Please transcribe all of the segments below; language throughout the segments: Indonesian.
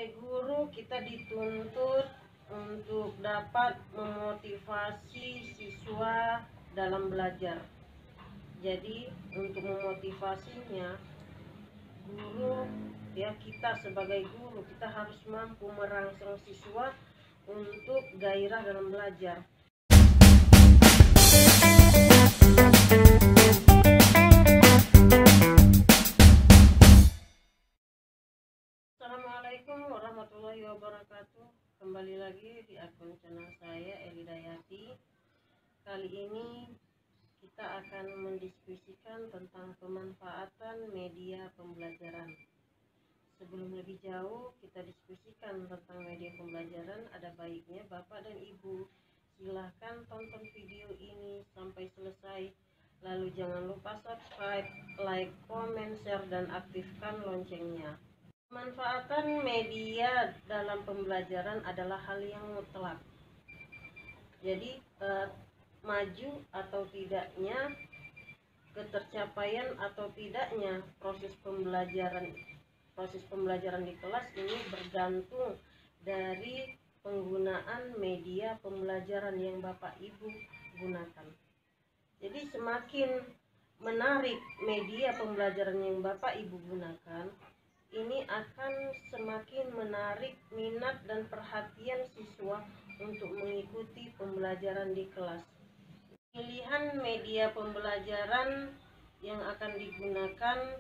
Sebagai guru, kita dituntut untuk dapat memotivasi siswa dalam belajar. Jadi untuk memotivasinya, kita sebagai guru, kita harus mampu merangsang siswa untuk gairah dalam belajar. Assalamualaikum warahmatullahi wabarakatuh. Kembali lagi di akun channel saya, Eli Dayati. Kali ini kita akan mendiskusikan tentang pemanfaatan media pembelajaran. Sebelum lebih jauh kita diskusikan tentang media pembelajaran, ada baiknya Bapak dan Ibu silahkan tonton video ini sampai selesai. Lalu jangan lupa subscribe, like, komen, share, dan aktifkan loncengnya. Pemanfaatan media dalam pembelajaran adalah hal yang mutlak. Jadi maju atau tidaknya, ketercapaian atau tidaknya proses pembelajaran di kelas ini bergantung dari penggunaan media pembelajaran yang Bapak Ibu gunakan. Jadi semakin menarik media pembelajaran yang Bapak Ibu gunakan, ini akan semakin menarik minat dan perhatian siswa untuk mengikuti pembelajaran di kelas. Pilihan media pembelajaran yang akan digunakan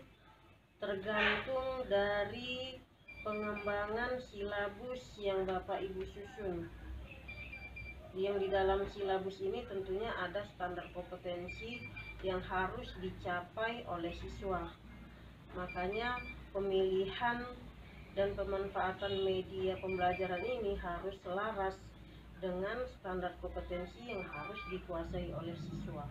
tergantung dari pengembangan silabus yang Bapak Ibu susun. Yang di dalam silabus ini tentunya ada standar kompetensi yang harus dicapai oleh siswa. Makanya pemilihan dan pemanfaatan media pembelajaran ini harus selaras dengan standar kompetensi yang harus dikuasai oleh siswa.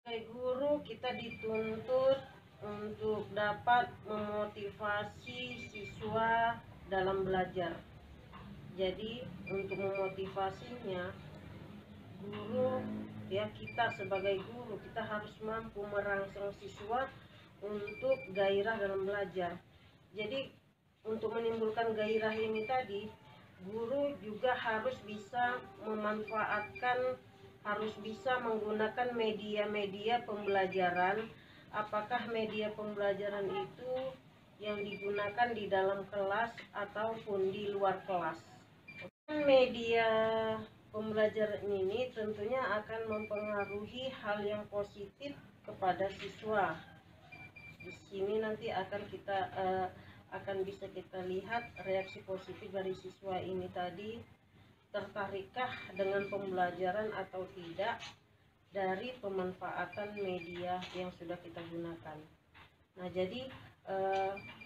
Sebagai guru, kita dituntut untuk dapat memotivasi siswa dalam belajar. Jadi untuk memotivasinya, kita sebagai guru, kita harus mampu merangsang siswa untuk gairah dalam belajar. Jadi untuk menimbulkan gairah ini tadi, guru juga harus bisa menggunakan media-media pembelajaran. Apakah media pembelajaran itu yang digunakan di dalam kelas ataupun di luar kelas. Media pembelajaran ini tentunya akan mempengaruhi hal yang positif kepada siswa. Di sini nanti akan bisa kita lihat reaksi positif dari siswa ini tadi, tertarikkah dengan pembelajaran atau tidak dari pemanfaatan media yang sudah kita gunakan. Nah, jadi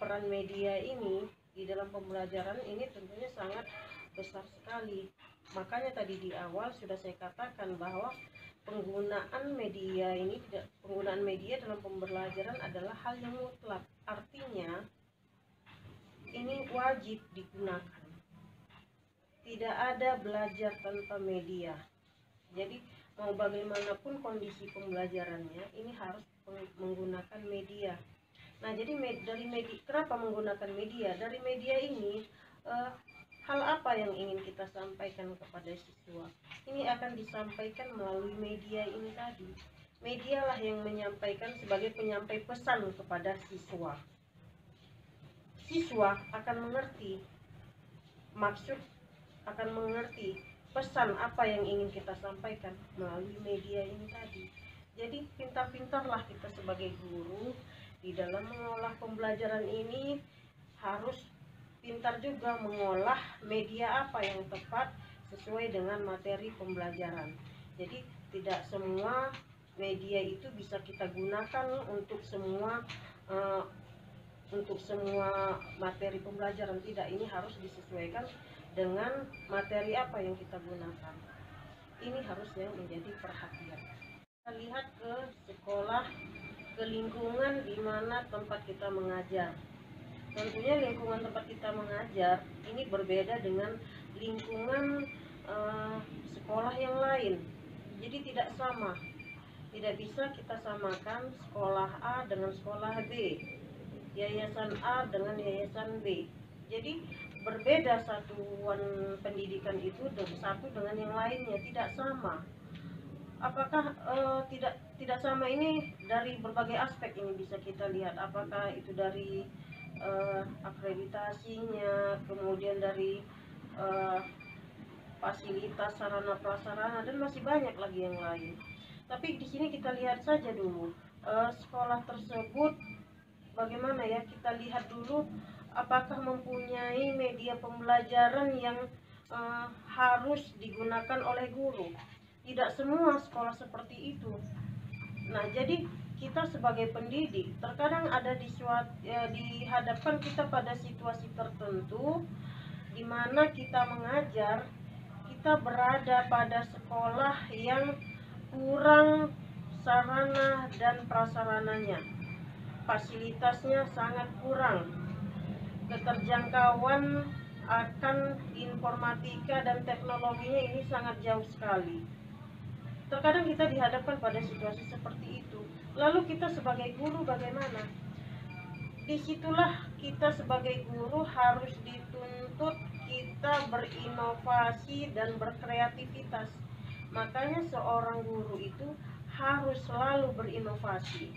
peran media ini di dalam pembelajaran ini tentunya sangat besar sekali. Makanya tadi di awal sudah saya katakan bahwa penggunaan media dalam pembelajaran adalah hal yang mutlak. Artinya ini wajib digunakan. Tidak ada belajar tanpa media. Jadi mau bagaimanapun kondisi pembelajarannya, ini harus menggunakan media. Nah, jadi kenapa menggunakan media? Dari media ini hal apa yang ingin kita sampaikan kepada siswa? Ini akan disampaikan melalui media ini tadi. Medialah yang menyampaikan sebagai penyampai pesan kepada siswa. Siswa akan mengerti pesan apa yang ingin kita sampaikan melalui media ini tadi. Jadi pintar-pintarlah kita sebagai guru di dalam mengolah pembelajaran ini, harus pintar juga mengolah media apa yang tepat sesuai dengan materi pembelajaran. Jadi tidak semua media itu bisa kita gunakan untuk semua materi pembelajaran. Tidak, ini harus disesuaikan dengan materi apa yang kita gunakan. Ini harus yang menjadi perhatian. Kita lihat ke sekolah, ke lingkungan di mana tempat kita mengajar. Tentunya lingkungan tempat kita mengajar ini berbeda dengan lingkungan sekolah yang lain. Jadi tidak sama. Tidak bisa kita samakan sekolah A dengan sekolah B, yayasan A dengan yayasan B. Jadi berbeda satuan pendidikan itu satu dengan yang lainnya, tidak sama. Apakah tidak sama ini dari berbagai aspek ini bisa kita lihat, apakah itu dari akreditasinya, kemudian dari fasilitas sarana prasarana, dan masih banyak lagi yang lain. Tapi di sini kita lihat saja dulu sekolah tersebut bagaimana ya, kita lihat dulu apakah mempunyai media pembelajaran yang harus digunakan oleh guru. Tidak semua sekolah seperti itu. Nah, jadi kita sebagai pendidik terkadang ada dihadapkan kita pada situasi tertentu di mana kita mengajar, kita berada pada sekolah yang kurang sarana dan prasarananya, fasilitasnya sangat kurang, keterjangkauan akan informatika dan teknologinya ini sangat jauh sekali. Terkadang kita dihadapkan pada situasi seperti itu. Lalu kita sebagai guru bagaimana? Disitulah kita sebagai guru harus dituntut kita berinovasi dan berkreativitas. Makanya seorang guru itu harus selalu berinovasi.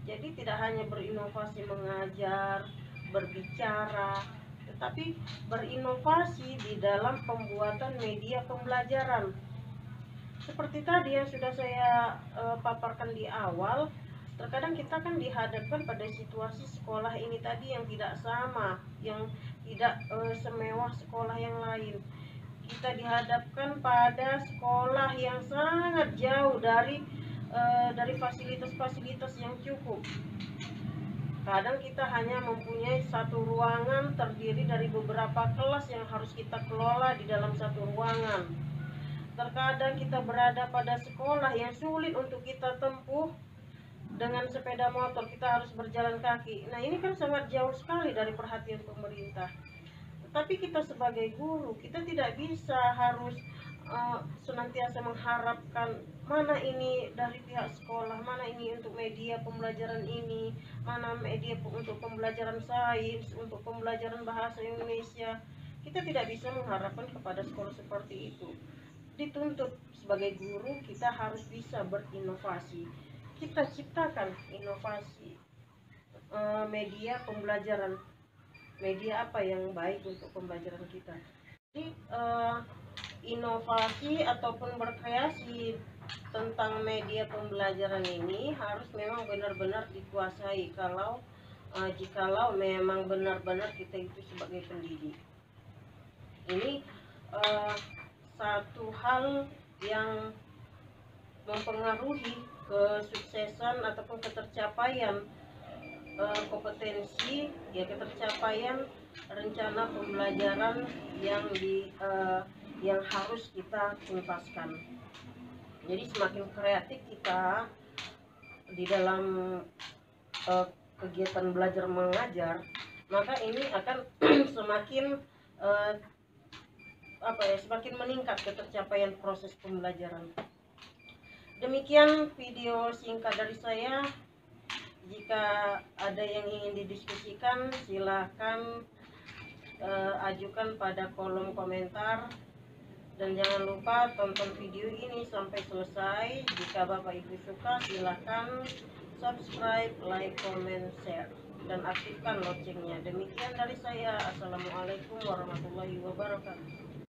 Jadi tidak hanya berinovasi mengajar, berbicara, tetapi berinovasi di dalam pembuatan media pembelajaran. Seperti tadi yang sudah saya paparkan di awal, terkadang kita kan dihadapkan pada situasi sekolah ini tadi yang tidak sama, yang tidak semewah sekolah yang lain. Kita dihadapkan pada sekolah yang sangat jauh dari fasilitas-fasilitas yang cukup. Kadang kita hanya mempunyai satu ruangan terdiri dari beberapa kelas yang harus kita kelola di dalam satu ruangan. Terkadang kita berada pada sekolah yang sulit untuk kita tempuh dengan sepeda motor, kita harus berjalan kaki. Nah, ini kan sangat jauh sekali dari perhatian pemerintah. Tetapi kita sebagai guru, kita tidak bisa harus senantiasa mengharapkan mana ini dari pihak sekolah, mana ini untuk media pembelajaran ini, mana media untuk pembelajaran sains, untuk pembelajaran bahasa Indonesia. Kita tidak bisa mengharapkan kepada sekolah seperti itu. Dituntut sebagai guru kita harus bisa berinovasi. Kita ciptakan inovasi media pembelajaran, media apa yang baik untuk pembelajaran kita. Jadi inovasi ataupun berkreasi tentang media pembelajaran ini harus memang benar-benar dikuasai jikalau memang benar-benar kita itu sebagai pendidik. Ini satu hal yang mempengaruhi kesuksesan ataupun ketercapaian kompetensi, ya, ketercapaian rencana pembelajaran yang harus kita tuntaskan. Jadi semakin kreatif kita di dalam kegiatan belajar mengajar, maka ini akan semakin semakin meningkat ketercapaian proses pembelajaran. Demikian video singkat dari saya. Jika ada yang ingin didiskusikan, silakan ajukan pada kolom komentar, dan jangan lupa tonton video ini sampai selesai. Jika Bapak Ibu suka, silakan subscribe, like, comment, share, dan aktifkan loncengnya. Demikian dari saya. Assalamualaikum warahmatullahi wabarakatuh.